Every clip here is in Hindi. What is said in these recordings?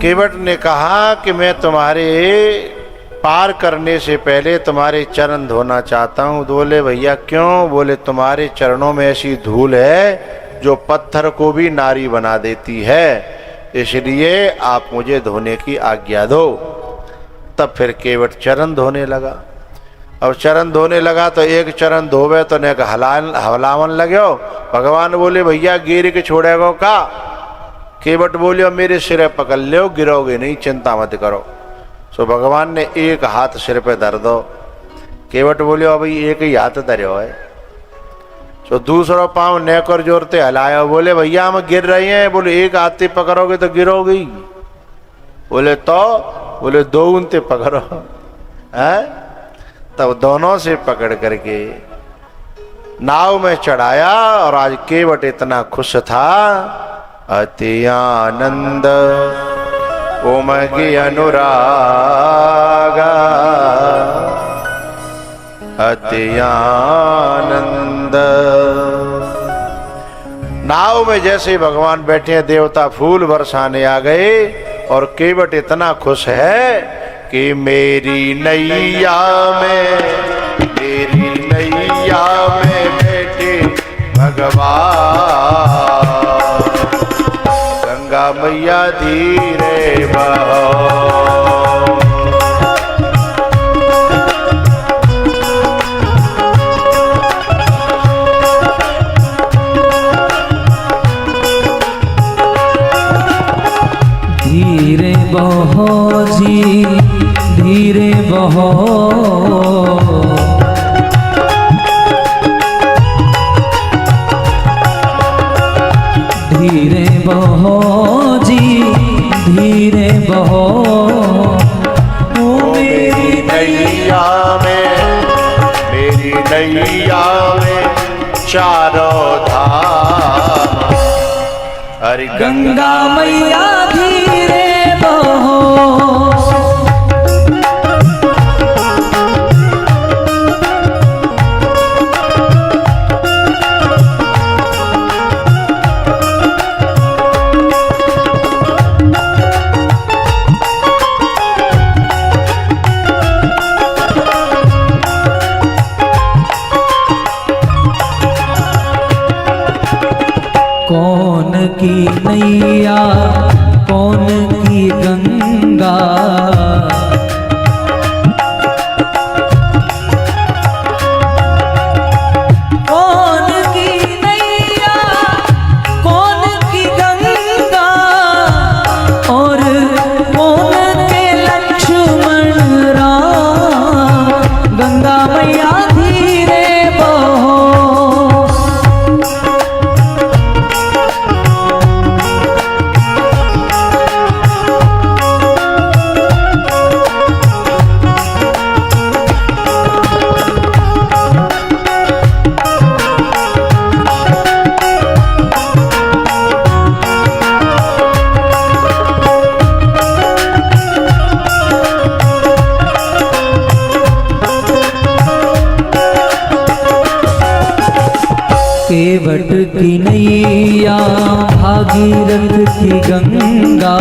केवट ने कहा कि मैं तुम्हारे पार करने से पहले तुम्हारे चरण धोना चाहता हूँ। बोले भैया क्यों? बोले तुम्हारे चरणों में ऐसी धूल है जो पत्थर को भी नारी बना देती है, इसलिए आप मुझे धोने की आज्ञा दो। तब फिर केवट चरण धोने लगा। अब चरण धोने लगा तो एक चरण धोवे तो ने हलावन लगे। भगवान बोले भैया गिर के छोड़ेगो का? केवट बोले मेरे सिरे पकड़ लो, गिरोगे नहीं, चिंता मत करो। सो भगवान ने एक हाथ सिर पे धर दो। केवट बोले अभी एक ही हाथ धरो है। सो दूसरा पांव नेकर जोरते हलाया। बोले भैया हम गिर रहे हैं। बोले एक हाथ से पकड़ोगे तो गिरोगी। बोले तो? बोले दो उनते पकड़ो है। तब दोनों से पकड़ करके नाव में चढ़ाया और आज केवट इतना खुश था, अति आनंद उमगी अनुरागा, अति आनंद। नाव में जैसे भगवान बैठे हैं देवता फूल बरसाने आ गए और केवट इतना खुश है कि मेरी नैया में बैठे भगवान, गंगा मैया धीरे बहो। धीरे बहो जी धीरे बहो, धीरे बहो जी धीरे बहो। मेरी नैया में चारों धाम, हरि गंगा मैया धीरे बहो। कौन की नैया कौन की गंगा, कौन की नैया कौन की गंगा, और कौन के लक्ष्मण राम, गंगा मैया धीरे बहो। केवट की नैया भागीरथ की गंगा,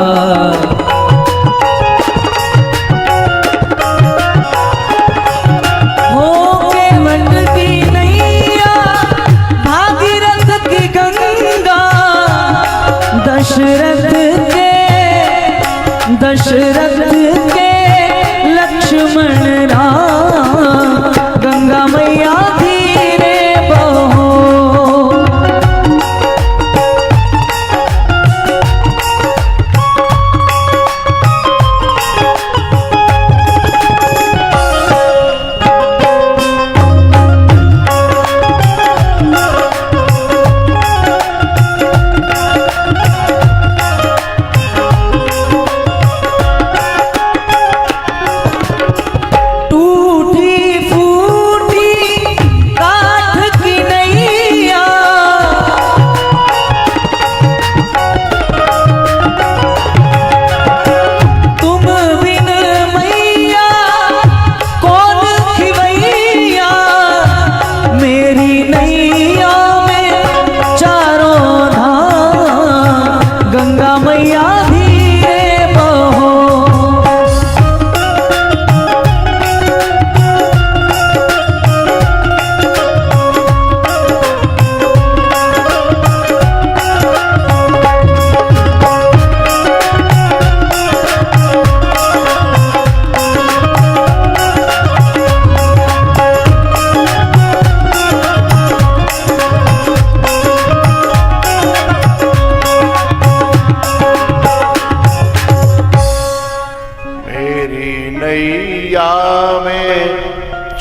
हो केवट की नैया भागीरथ की गंगा, दशरथ के लक्ष्मण राम, गंगा मैया धीरे बहो।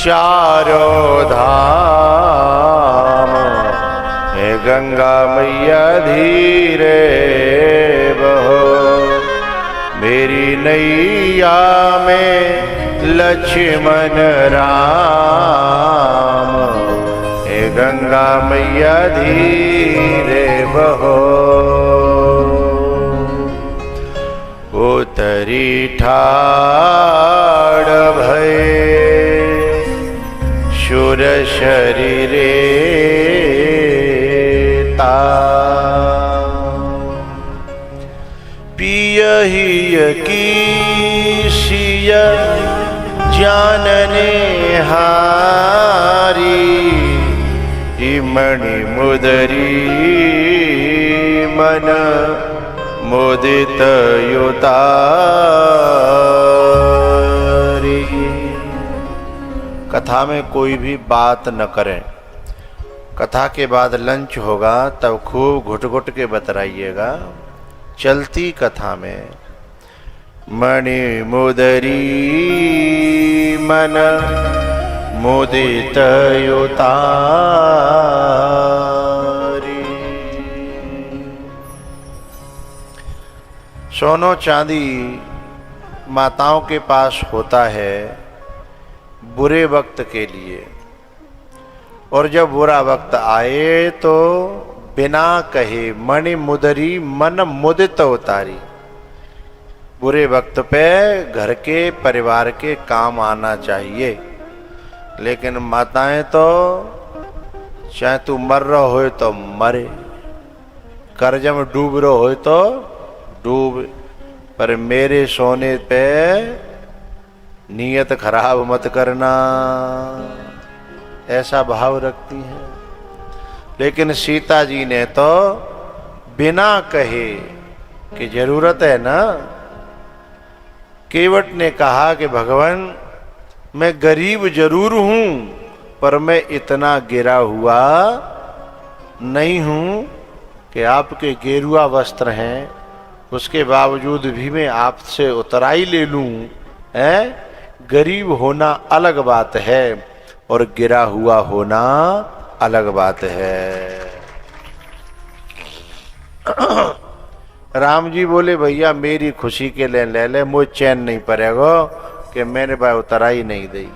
चारों धाम। हे गंगा मैया धीरे बहो, मेरी नैया में लक्ष्मण राम। हे गंगा मैया धीरे बहो, उतरी ठाड़ भय शूर शरीरे ता। पियहिय की सिय जानने हारी, मणि मुदरी मन मुदित युतारी। कथा में कोई भी बात न करें। कथा के बाद लंच होगा, तब खूब घुट घुट के बतराइएगा। चलती कथा में मणि मुदरी मन मुदित युतारी। सोनो चांदी माताओं के पास होता है बुरे वक्त के लिए, और जब बुरा वक्त आए तो बिना कहे मणि मुदरी मन मुदित उतारी। बुरे वक्त पे घर के परिवार के काम आना चाहिए, लेकिन माताएं तो चाहे तू मर रहा हो तो मरे, कर्ज में डूब रहा हो तो डूब, पर मेरे सोने पे नीयत खराब मत करना, ऐसा भाव रखती है। लेकिन सीता जी ने तो बिना कहे कि जरूरत है ना, केवट ने कहा कि भगवान मैं गरीब जरूर हूं, पर मैं इतना गिरा हुआ नहीं हूं कि आपके गेरुआ वस्त्र हैं, उसके बावजूद भी मैं आपसे उतराई ले लूं। है गरीब होना अलग बात है और गिरा हुआ होना अलग बात है। राम जी बोले भैया मेरी खुशी के लिए ले ले, मुझे चैन नहीं पड़ेगा कि मैंने भाई उतराई नहीं दी।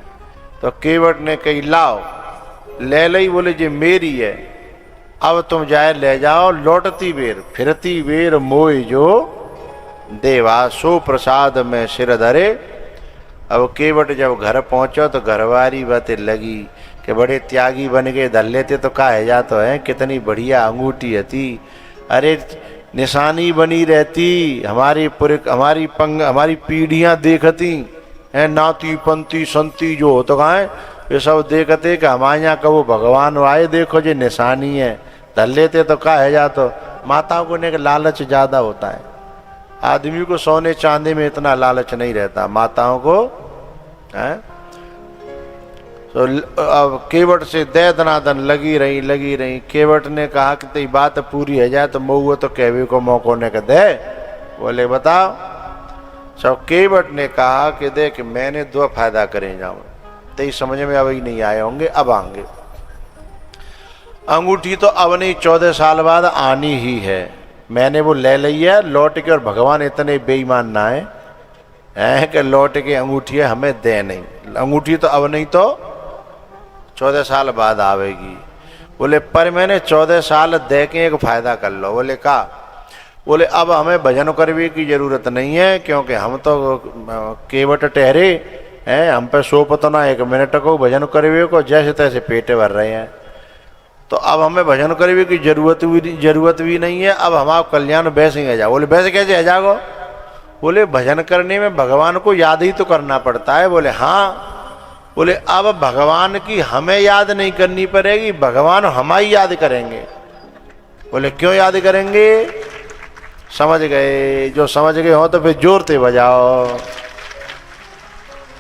तो केवट ने कही लाओ, ले लई। बोले जी मेरी है, अब तुम जाए ले जाओ, लौटती बेर फिरती बेर मोय जो देवा, सो प्रसाद में सिर धरे। अब केवट जब घर पहुंचो तो घरवारी बातें लगी कि बड़े त्यागी बन गए, धर लेते तो काहे जातो है, कितनी बढ़िया अंगूठी थी, अरे निशानी बनी रहती, हमारी पीढ़ियां देखती हैं, नाती पंती संती जो हो तो कहाँ ये सब देखते कि हमारे यहाँ कबो भगवान आए, देखो जो निशानी है, धर लेते तो काहे जातो। माताओं को ने लालच ज्यादा होता है, आदमी को सोने चांदी में इतना लालच नहीं रहता, माताओं को है। तो अब केवट से दे दनादन लगी रही। केवट ने कहा कि तेरी बात पूरी है जाए तो मऊआ तो कहवे को मौको ने कह दे। बोले बताओ। सब केवट ने कहा कि देख मैंने दो फायदा करे जाऊं, तेरी समझ में अभी नहीं आए होंगे, अब आएंगे। अंगूठी तो अब नहीं 14 साल बाद आनी ही है, मैंने वो ले ली है लौट के, और भगवान इतने बेईमान ना है कि लौट के अंगूठी हमें दे नहीं, अंगूठी तो अब नहीं तो 14 साल बाद आवेगी। बोले पर मैंने 14 साल दे के एक फायदा कर लो। बोले का? बोले अब हमें भजन करने की जरूरत नहीं है, क्योंकि हम तो केवट ठहरे हैं, हम पे सो पतो ना 1 मिनट को भजन करवे को जैसे तैसे पेटे भर रहे हैं, तो अब हमें भजन करवे की जरूरत भी नहीं है, अब हम आप कल्याण वैसे ही जाओ। बोले वैसे कैसे जाओ? बोले भजन करने में भगवान को याद ही तो करना पड़ता है। बोले हाँ। बोले अब भगवान की हमें याद नहीं करनी पड़ेगी, भगवान हमारी याद करेंगे। बोले क्यों याद करेंगे? समझ गए? जो समझ गए हो तो फिर जोर से बजाओ।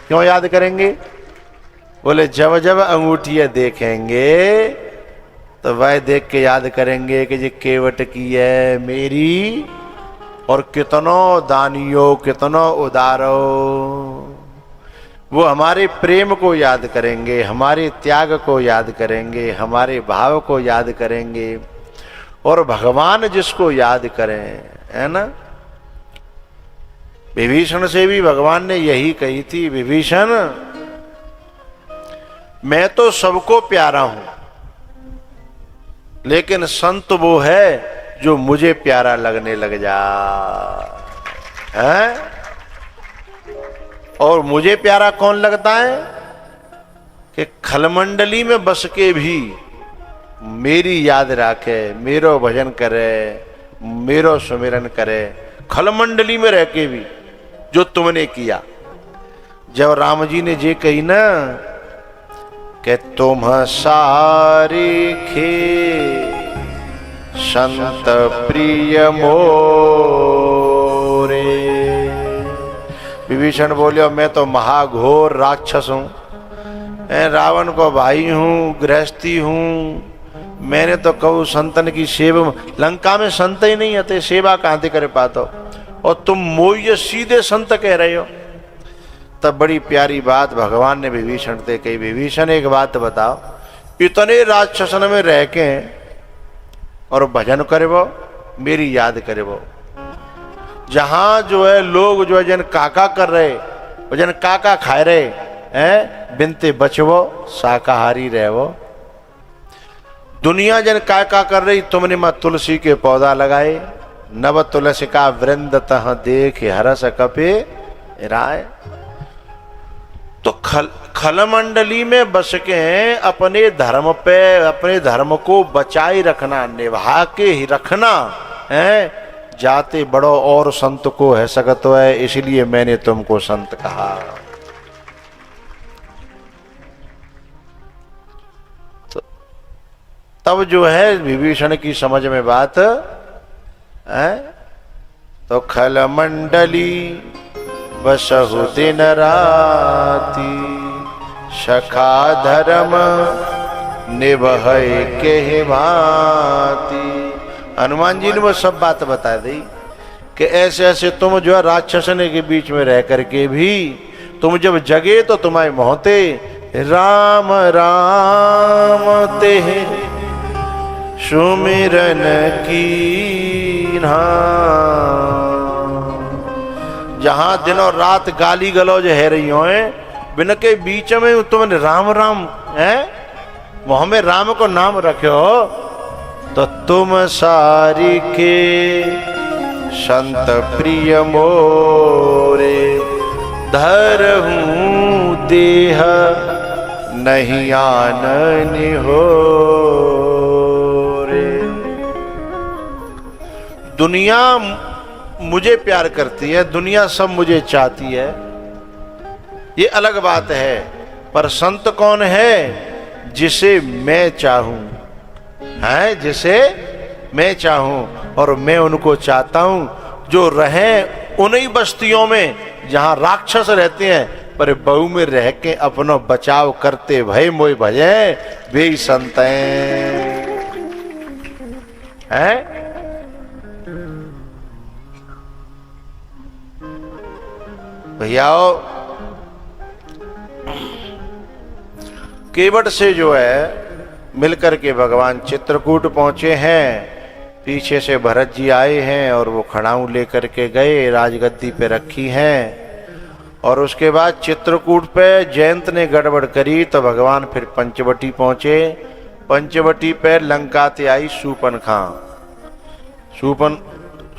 क्यों याद करेंगे? बोले जब जब अंगूठियां देखेंगे तो वह देख के याद करेंगे कि ये केवट की है मेरी, और कितनो दानियो कितनो उदारो। वो हमारे प्रेम को याद करेंगे, हमारे त्याग को याद करेंगे, हमारे भाव को याद करेंगे। और भगवान जिसको याद करें, है ना। विभीषण से भी भगवान ने यही कही थी, विभीषण मैं तो सबको प्यारा हूं, लेकिन संत वो है जो मुझे प्यारा लगने लग जा है। और मुझे प्यारा कौन लगता है कि खलमंडली में बस के भी मेरी याद रखे, मेरो भजन करे, मेरो सुमिरन करे। खलमंडली में रह के भी जो तुमने किया। जब राम जी ने ये कही ना कि तुम सारे खे संत प्रिय मोरे, विभीषण बोले मैं तो महाघोर राक्षस हूं, रावण को भाई हूं, गृहस्थी हूं। मैंने तो कहूँ संतन की सेवा, लंका में संत ही नहीं आते, सेवा कहां से करे पातो, और तुम मोय सीधे संत कह रहे हो। तब बड़ी प्यारी बात भगवान ने विभीषण से कही, विभीषण एक बात बताओ, इतने राक्षसन में रह के और भजन करे वो, मेरी याद करे वो। जहां जो है लोग जो है जन काका कर रहे, वो जन काका खाए रहे हैं, बिनते बचवो शाकाहारी रहे वो। दुनिया जन काका कर रही, तुमने मां तुलसी के पौधा लगाए, नव तुलसी का वृंद तह देख हरस कपे राय। तो खलमंडली में बस के अपने धर्म पे, अपने धर्म को बचाए रखना, निभा के ही रखना है। जाते बड़ो और संत को है सकत है, इसलिए मैंने तुमको संत कहा। तो तब जो है विभीषण की समझ में बात है। तो खलमंडली बसहु दिन राती, सखा धर्म निभय के भांति। हनुमान जी ने वो सब बात बता दी कि ऐसे ऐसे तुम जो है राक्षसने के बीच में रह करके भी तुम जब जगे तो तुम्हारे मोहते राम राम ते सुमिरन की। जहां दिन और रात गाली गलौज है रही हो, बिन के बीच में तुमने राम राम है, मुंह में राम को नाम रखे हो, तो तुम सारी के संत प्रिय मोरे, धरहूं देह नहीं आननि हो रे। दुनिया मुझे प्यार करती है, दुनिया सब मुझे चाहती है, ये अलग बात है। पर संत कौन है? जिसे मैं चाहूं, है जिसे मैं चाहूं, और मैं उनको चाहता हूं जो रहें उन्हीं बस्तियों में जहां राक्षस रहते हैं, पर बहु में रह के अपनो बचाव करते भय मोय भजे वे संत हैं। भैयाओ, केवट से जो है मिलकर के भगवान चित्रकूट पहुंचे हैं। पीछे से भरत जी आए हैं और वो खड़ाऊ लेकर के गए, राजगद्दी पे रखी हैं। और उसके बाद चित्रकूट पे जयंत ने गड़बड़ करी तो भगवान फिर पंचवटी पहुंचे। पंचवटी पे लंका ते आई सूपनखा।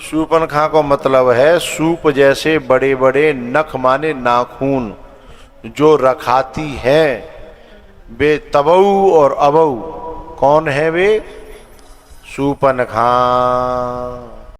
सूपनखा को मतलब है सूप जैसे बड़े बड़े नख माने नाखून जो रखाती है। वे तबऊ और अबऊ कौन है? वे सूपनखा।